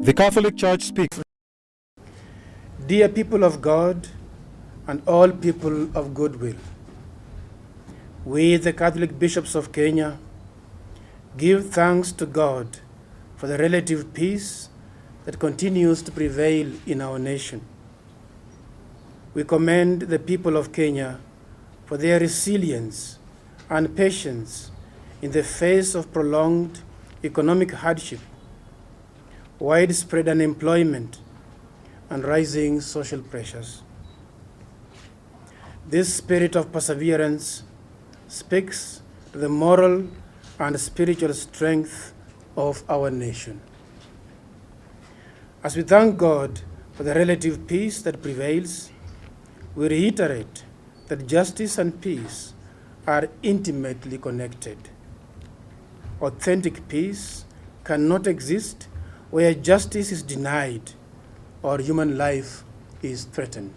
The Catholic Church speaks. Dear people of God and all people of goodwill, we, the Catholic bishops of Kenya, give thanks to God for the relative peace that continues to prevail in our nation. We commend the people of Kenya for their resilience and patience in the face of prolonged economic hardship, widespread unemployment, and rising social pressures. This spirit of perseverance speaks to the moral and spiritual strength of our nation. As we thank God for the relative peace that prevails, we reiterate that justice and peace are intimately connected. Authentic peace cannot exist where justice is denied or human life is threatened.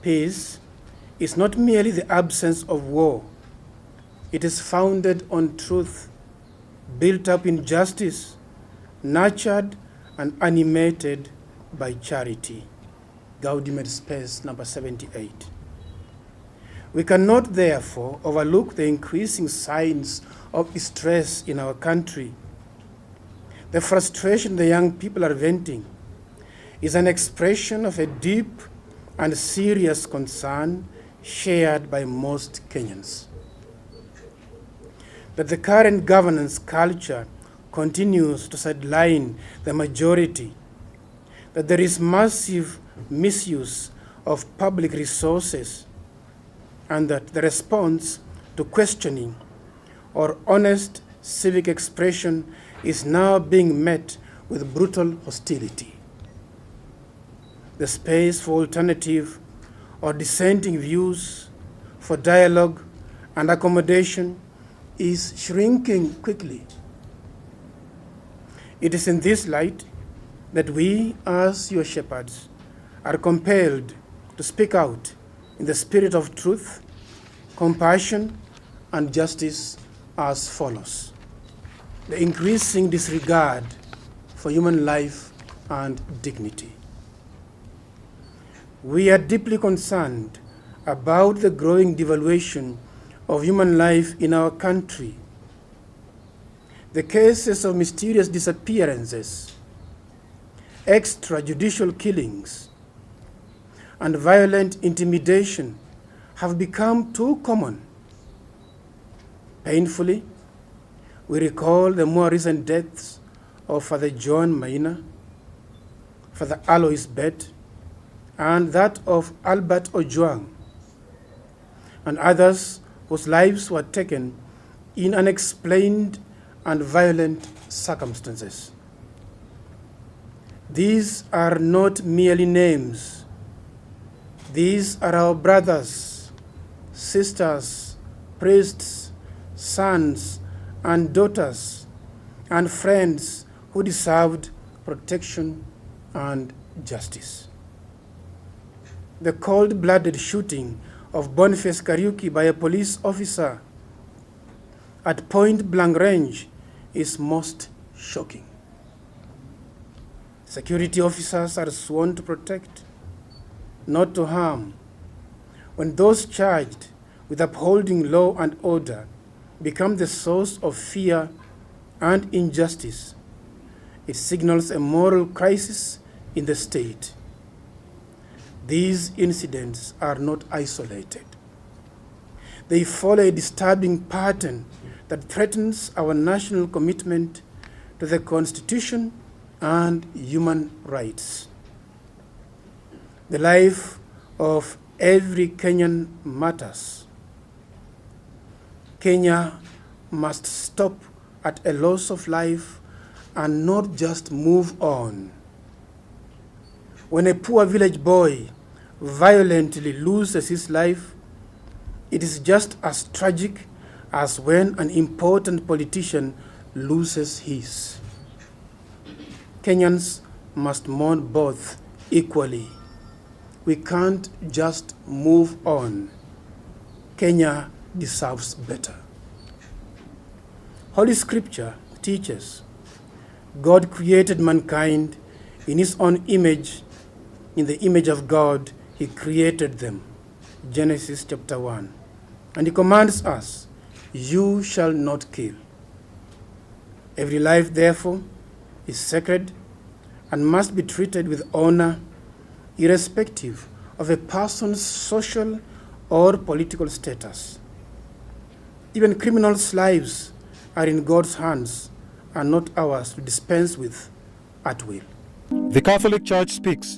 Peace is not merely the absence of war. It is founded on truth, built up in justice, nurtured and animated by charity. Gaudium et Spes, number 78. We cannot therefore overlook the increasing signs of stress in our country. The frustration the young people are venting is an expression of a deep and serious concern shared by most Kenyans. That the current governance culture continues to sideline the majority, that there is massive misuse of public resources, and that the response to questioning or honest civic expression is now being met with brutal hostility. The space for alternative or dissenting views, for dialogue and accommodation is shrinking quickly. It is in this light that we, as your shepherds, are compelled to speak out in the spirit of truth, compassion, and justice as follows. The increasing disregard for human life and dignity. We are deeply concerned about the growing devaluation of human life in our country. The cases of mysterious disappearances, extrajudicial killings, and violent intimidation have become too common. Painfully, we recall the more recent deaths of Father John Maina, Father Alois Bet, and that of Albert Ojwang, and others whose lives were taken in unexplained and violent circumstances. These are not merely names. These are our brothers, sisters, priests, sons, and daughters, and friends who deserved protection and justice. The cold-blooded shooting of Boniface Kariuki by a police officer at point-blank range is most shocking. Security officers are sworn to protect, not to harm. When those charged with upholding law and order become the source of fear and injustice, it signals a moral crisis in the state. These incidents are not isolated. They follow a disturbing pattern that threatens our national commitment to the Constitution and human rights. The life of every Kenyan matters. Kenya must stop at a loss of life and not just move on. When a poor village boy violently loses his life, it is just as tragic as when an important politician loses his. Kenyans must mourn both equally. We can't just move on. Kenya deserves better. Holy Scripture teaches God created mankind in his own image. In the image of God, he created them. Genesis chapter 1. And he commands us, you shall not kill. Every life, therefore, is sacred and must be treated with honor, irrespective of a person's social or political status. Even criminals' lives are in God's hands and not ours to dispense with at will. The Catholic Church speaks